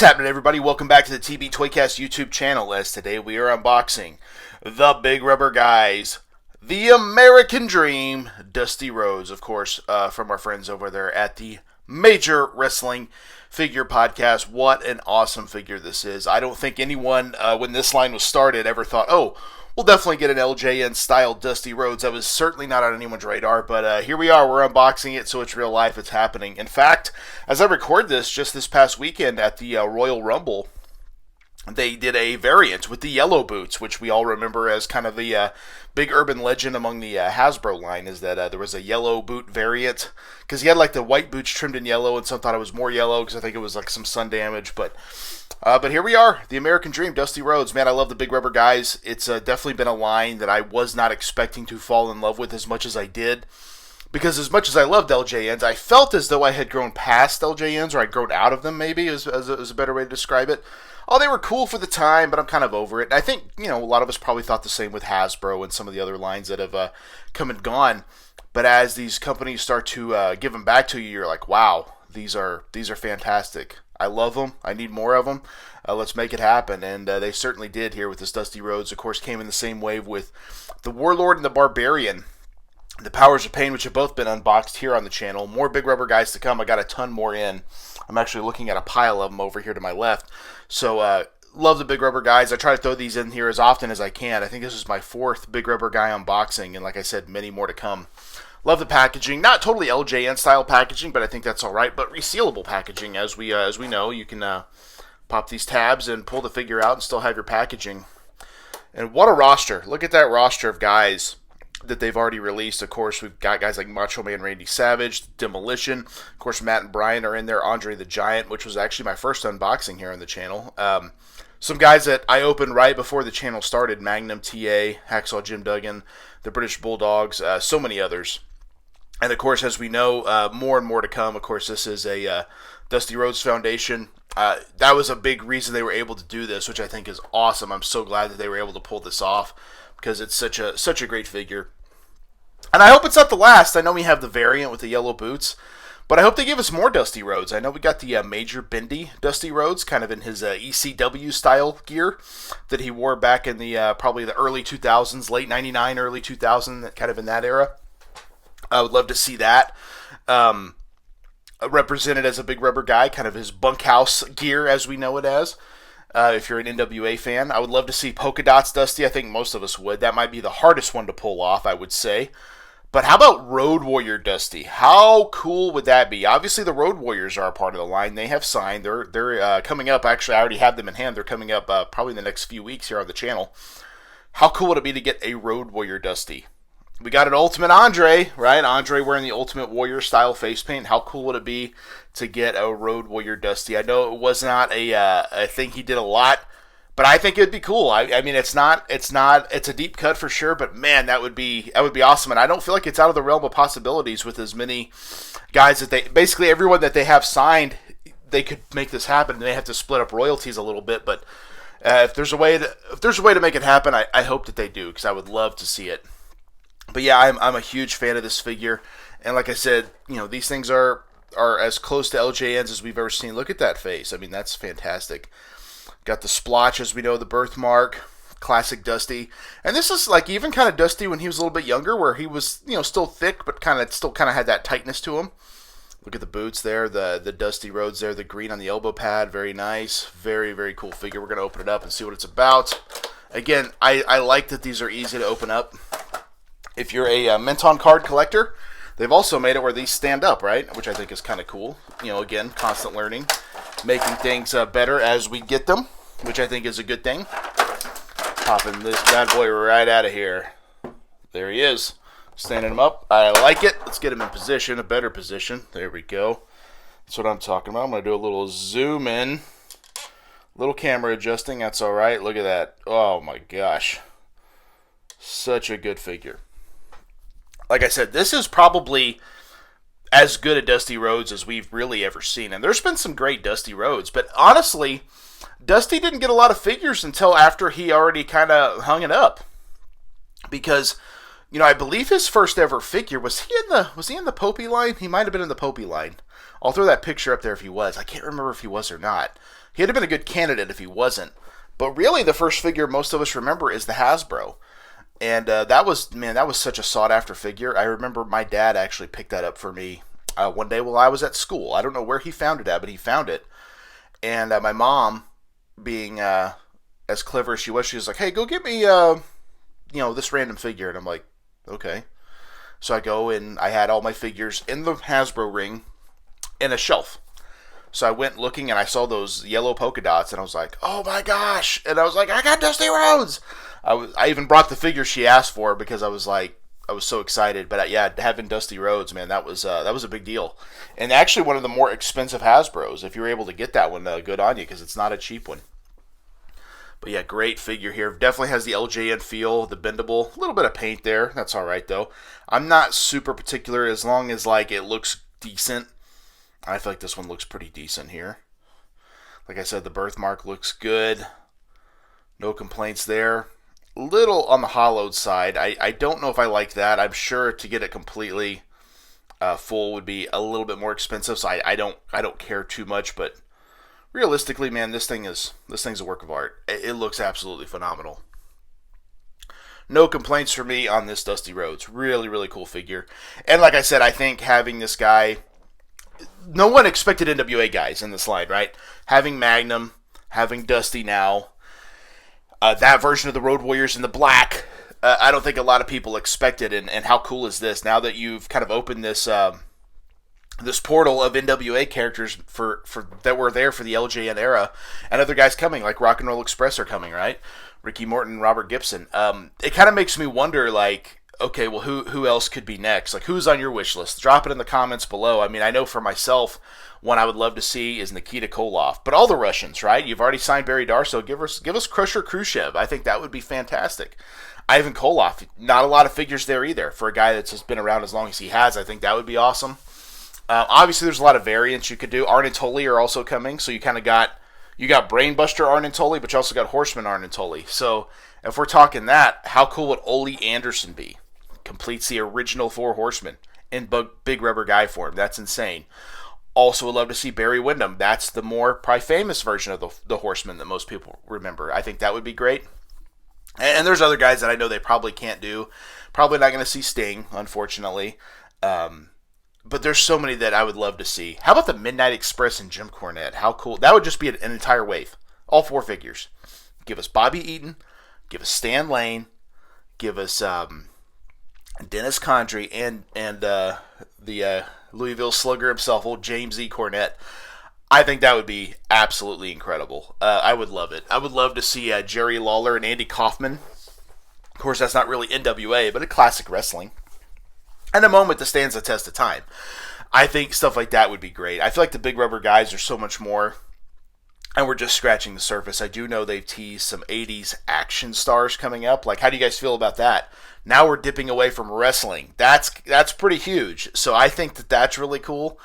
What's happening, everybody? Welcome back to the TB Toycast YouTube channel, as today we are unboxing the Big Rubber Guys, the American Dream, Dusty Rhodes, of course, from our friends over there at the Major Wrestling Figure Podcast. What an awesome figure this is. I don't think anyone, when this line was started, ever thought, oh, we'll definitely get an LJN-style Dusty Rhodes. That was certainly not on anyone's radar, but here we are. We're unboxing it, so it's real life. It's happening. In fact, as I record this, just this past weekend at the Royal Rumble, they did a variant with the yellow boots, which we all remember as kind of the big urban legend among the Hasbro line, is that there was a yellow boot variant, because he had like the white boots trimmed in yellow, and some thought it was more yellow, because I think it was like some sun damage, but here we are, the American Dream, Dusty Rhodes. Man, I love the Big Rubber Guys. It's definitely been a line that I was not expecting to fall in love with as much as I did, because as much as I loved LJNs, I felt as though I had grown past LJNs, or I'd grown out of them, maybe, is a better way to describe it. Oh, they were cool for the time, but I'm kind of over it. And I think, a lot of us probably thought the same with Hasbro and some of the other lines that have come and gone. But as these companies start to give them back to you, you're like, wow, these are fantastic. I love them. I need more of them. Let's make it happen. And they certainly did here with this Dusty Rhodes. Of course, came in the same wave with the Warlord and the Barbarian. The Powers of Pain, which have both been unboxed here on the channel. More Big Rubber Guys to come. I got a ton more in. I'm actually looking at a pile of them over here to my left. So, love the Big Rubber Guys. I try to throw these in here as often as I can. I think this is my 4th Big Rubber Guy unboxing, and like I said, many more to come. Love the packaging. Not totally LJN style packaging, but I think that's all right. But resealable packaging, as we know, you can pop these tabs and pull the figure out and still have your packaging. And what a roster! Look at that roster of guys that they've already released. Of course, we've got guys like Macho Man Randy Savage, Demolition. Of course, Matt and Brian are in there. Andre the Giant, which was actually my first unboxing here on the channel. Some guys that I opened right before the channel started: Magnum TA, Hacksaw Jim Duggan, the British Bulldogs, so many others. And of course, as we know, more and more to come. Of course, this is a Dusty Rhodes Foundation. That was a big reason they were able to do this, which I think is awesome. I'm so glad that they were able to pull this off, because it's such a great figure. And I hope it's not the last. I know we have the variant with the yellow boots, but I hope they give us more Dusty Rhodes. I know we got the Major Bendy Dusty Rhodes, kind of in his ECW style gear that he wore back in the probably the early 2000s, late 99, early 2000, kind of in that era. I would love to see that represented as a Big Rubber Guy, kind of his bunkhouse gear as we know it as. If you're an NWA fan, I would love to see Polka Dots Dusty. I think most of us would. That might be the hardest one to pull off, I would say. But how about Road Warrior Dusty? How cool would that be? Obviously, the Road Warriors are a part of the line. They have signed. They're coming up. Actually, I already have them in hand. They're coming up probably in the next few weeks here on the channel. How cool would it be to get a Road Warrior Dusty? We got an Ultimate Andre, right? Andre wearing the Ultimate Warrior style face paint. How cool would it be to get a Road Warrior Dusty? I know it was not a thing he did a lot, but I think it'd be cool. I mean, it's a deep cut for sure, but man, that would be awesome. And I don't feel like it's out of the realm of possibilities with as many guys that basically everyone that they have signed, they could make this happen. And they have to split up royalties a little bit, but if there's a way to make it happen, I hope that they do, because I would love to see it. But yeah, I'm a huge fan of this figure, and like I said, these things are as close to LJNs as we've ever seen. Look at that face. I mean, that's fantastic. Got the splotch, as we know, the birthmark, classic Dusty. And this is like even kind of Dusty when he was a little bit younger, where he was, still thick, but still had that tightness to him. Look at the boots there, the Dusty Rhodes there, the green on the elbow pad, very nice. Very, very cool figure. We're going to open it up and see what it's about. Again, I like that these are easy to open up. If you're a Menton card collector, they've also made it where these stand up, right? Which I think is kind of cool. Again, constant learning, making things better as we get them, which I think is a good thing. Popping this bad boy right out of here. There he is. Standing him up. I like it. Let's get him in position, a better position. There we go. That's what I'm talking about. I'm going to do a little zoom in. Little camera adjusting. That's all right. Look at that. Oh, my gosh. Such a good figure. Like I said, this is probably as good a Dusty Rhodes as we've really ever seen. And there's been some great Dusty Rhodes. But honestly, Dusty didn't get a lot of figures until after he already kind of hung it up. Because, I believe his first ever figure, was he in the Popey line? He might have been in the Popey line. I'll throw that picture up there if he was. I can't remember if he was or not. He'd have been a good candidate if he wasn't. But really, the first figure most of us remember is the Hasbro. And that was such a sought after figure. I remember my dad actually picked that up for me one day while I was at school. I don't know where he found it at, but he found it. And my mom, being as clever as she was like, "Hey, go get me this random figure." And I'm like, "Okay." So I go and I had all my figures in the Hasbro ring in a shelf. So I went looking and I saw those yellow polka dots and I was like, "Oh my gosh!" And I was like, "I got Dusty Rhodes." I even brought the figure she asked for because I was so excited. But yeah, having Dusty Rhodes, man, that was a big deal. And actually one of the more expensive Hasbros. If you were able to get that one, good on you because it's not a cheap one. But yeah, great figure here. Definitely has the LJN feel, the bendable. A little bit of paint there. That's all right, though. I'm not super particular as long as it looks decent. I feel like this one looks pretty decent here. Like I said, the birthmark looks good. No complaints there. Little on the hollowed side. I don't know if I like that. I'm sure to get it completely full would be a little bit more expensive, so I don't care too much, but realistically, man, this thing's a work of art. It looks absolutely phenomenal. No complaints for me on this Dusty Rhodes. Really, really cool figure. And like I said, I think having this guy, no one expected NWA guys in this line, right? Having Magnum, having Dusty now, that version of the Road Warriors in the black, I don't think a lot of people expected. And how cool is this? Now that you've kind of opened this this portal of NWA characters for that were there for the LJN era, and other guys coming, like Rock and Roll Express are coming, right? Ricky Morton, Robert Gibson. It kind of makes me wonder, okay, well, who else could be next? Who's on your wish list? Drop it in the comments below. I mean, I know for myself, one I would love to see is Nikita Koloff. But all the Russians, right? You've already signed Barry Darsow. Give us Crusher Khrushchev. I think that would be fantastic. Ivan Koloff, not a lot of figures there either. For a guy that's just been around as long as he has, I think that would be awesome. Obviously, there's a lot of variants you could do. Arn and Tully are also coming, so you kind of got Brainbuster Arn and Tully, but you also got Horseman Arn and Tully. So if we're talking that, how cool would Ole Anderson be? Completes the original 4 Horsemen in big rubber guy form. That's insane. Also would love to see Barry Windham. That's the more probably famous version of the Horseman that most people remember. I think that would be great. And there's other guys that I know they probably can't do. Probably not going to see Sting, unfortunately. But there's so many that I would love to see. How about the Midnight Express and Jim Cornette? How cool. That would just be an entire wave. All 4 figures. Give us Bobby Eaton. Give us Stan Lane. Give us Dennis Condrey and the Louisville Slugger himself, old James E. Cornette. I think that would be absolutely incredible. I would love it. I would love to see Jerry Lawler and Andy Kaufman. Of course, that's not really NWA, but a classic wrestling. And a moment that stands the test of time. I think stuff like that would be great. I feel like the big rubber guys are so much more, and we're just scratching the surface. I do know they've teased some 80s action stars coming up. How do you guys feel about that? Now we're dipping away from wrestling. That's pretty huge. So I think that's really cool.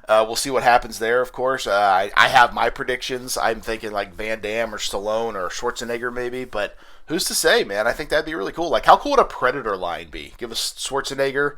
We'll see what happens there, of course. I have my predictions. I'm thinking Van Damme or Stallone or Schwarzenegger maybe, but who's to say, man? I think that'd be really cool. How cool would a Predator line be? Give us Schwarzenegger,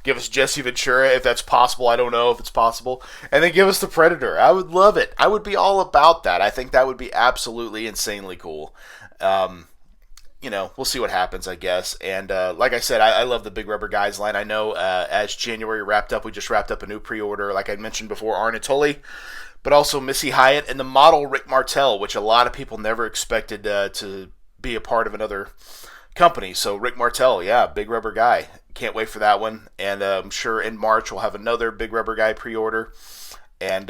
give us Jesse Ventura if that's possible. I don't know if it's possible. And then give us the Predator. I would love it. I would be all about that. I think that would be absolutely insanely cool. We'll see what happens, I guess. And like I said, I love the Big Rubber Guys line. I know as January wrapped up, we just wrapped up a new pre-order, like I mentioned before, Arn and Tully, but also Missy Hyatt and the model Rick Martel, which a lot of people never expected to be a part of another company. So Rick Martel, yeah, Big Rubber Guy. Can't wait for that one. And I'm sure in March we'll have another Big Rubber Guy pre-order. And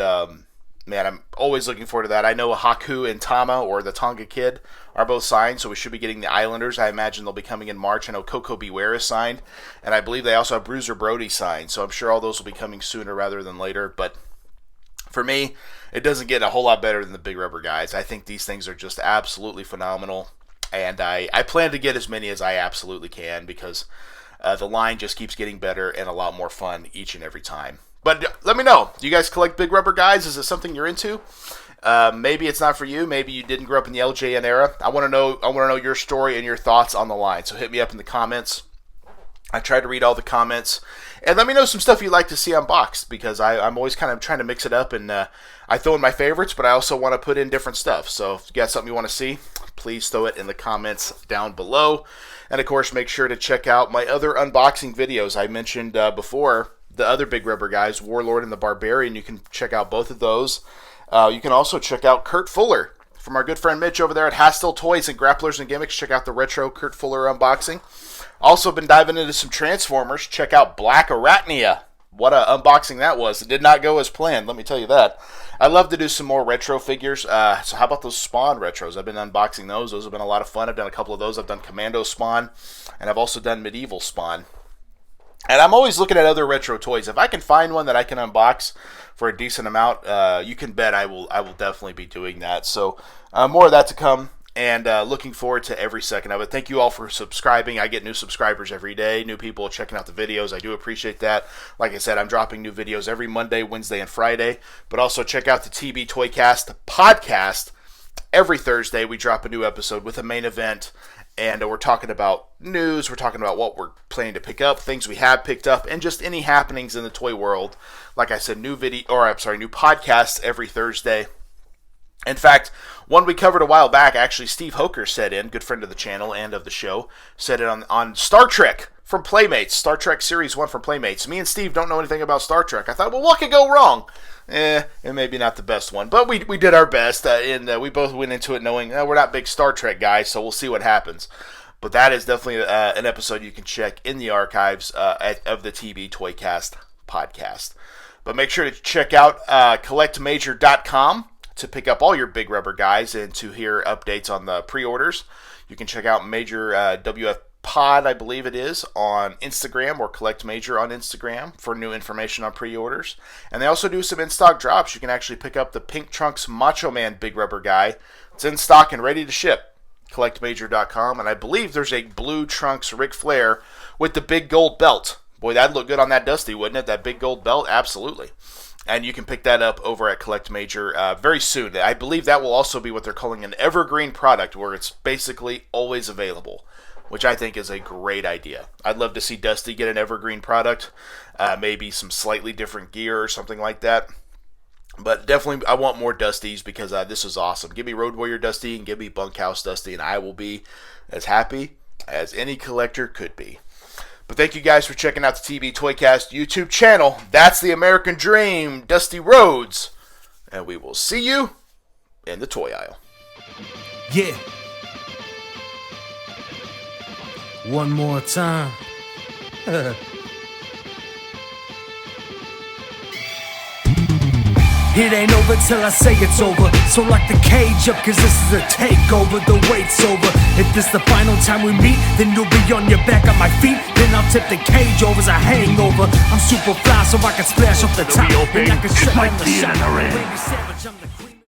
man, I'm always looking forward to that. I know Haku and Tama, or the Tonga Kid, are both signed, so we should be getting the Islanders. I imagine they'll be coming in March. I know Coco Beware is signed, and I believe they also have Bruiser Brody signed, so I'm sure all those will be coming sooner rather than later. But for me, it doesn't get a whole lot better than the Big Rubber Guys. I think these things are just absolutely phenomenal, and I plan to get as many as I absolutely can because the line just keeps getting better and a lot more fun each and every time. But let me know. Do you guys collect Big Rubber Guys? Is it something you're into? Maybe it's not for you. Maybe you didn't grow up in the LJN era. I want to know your story and your thoughts on the line. So hit me up in the comments. I try to read all the comments, and let me know some stuff you'd like to see unboxed, because I'm always kind of trying to mix it up, and I throw in my favorites, but I also want to put in different stuff. So if you got something you want to see, please throw it in the comments down below. And of course, make sure to check out my other unboxing videos. I mentioned before the other Big Rubber guys, Warlord and the Barbarian. You can check out both of those. You can also check out Kurt Fuller from our good friend Mitch over there at Hastel Toys and Grapplers and Gimmicks. Check out the retro Kurt Fuller unboxing. Also been diving into some Transformers. Check out Black Arachnia. What a unboxing that was. It did not go as planned, let me tell you that. I love to do some more retro figures. So how about those Spawn retros? I've been unboxing those. Those have been a lot of fun. I've done a couple of those. I've done Commando Spawn, and I've also done Medieval Spawn. And I'm always looking at other retro toys. If I can find one that I can unbox for a decent amount, you can bet I will definitely be doing that. So more of that to come. And looking forward to every second of it. Thank you all for subscribing. I get new subscribers every day, new people checking out the videos. I do appreciate that. Like I said, I'm dropping new videos every Monday, Wednesday, and Friday. But also check out the TB Toycast podcast. Every Thursday, we drop a new episode with a main event. And we're talking about news. We're talking about what we're planning to pick up, things we have picked up, and just any happenings in the toy world. Like I said, new podcasts every Thursday. In fact, one we covered a while back, actually, Steve Hoker said in, good friend of the channel and of the show, said it on Star Trek from Playmates, Star Trek Series 1 from Playmates. Me and Steve don't know anything about Star Trek. I thought, well, what could go wrong? It may be not the best one, but we did our best, and we both went into it knowing we're not big Star Trek guys, so we'll see what happens. But that is definitely an episode you can check in the archives of the TB Toycast podcast. But make sure to check out collectmajor.com. to pick up all your Big Rubber guys and to hear updates on the pre-orders. You can check out Major WF Pod, I believe it is, on Instagram, or Collect Major on Instagram for new information on pre-orders. And they also do some in-stock drops. You can actually pick up the Pink Trunks Macho Man Big Rubber guy. It's in stock and ready to ship. CollectMajor.com. And I believe there's a Blue Trunks Ric Flair with the big gold belt. Boy, that'd look good on that Dusty, wouldn't it? That big gold belt? Absolutely. And you can pick that up over at Collect Major very soon. I believe that will also be what they're calling an evergreen product, where it's basically always available, which I think is a great idea. I'd love to see Dusty get an evergreen product, maybe some slightly different gear or something like that. But definitely, I want more Dusties, because this is awesome. Give me Road Warrior Dusty and give me Bunkhouse Dusty, and I will be as happy as any collector could be. But thank you guys for checking out the TB Toycast YouTube channel. That's the American Dream, Dusty Rhodes. And we will see you in the toy aisle. Yeah. One more time. It ain't over till I say it's over. So lock the cage up, cause this is a takeover. The wait's over. If this the final time we meet, then you'll be on your back on my feet. Then I'll tip the cage over as a hangover. I'm super fly, so I can splash off the top. And I can shut down the shot.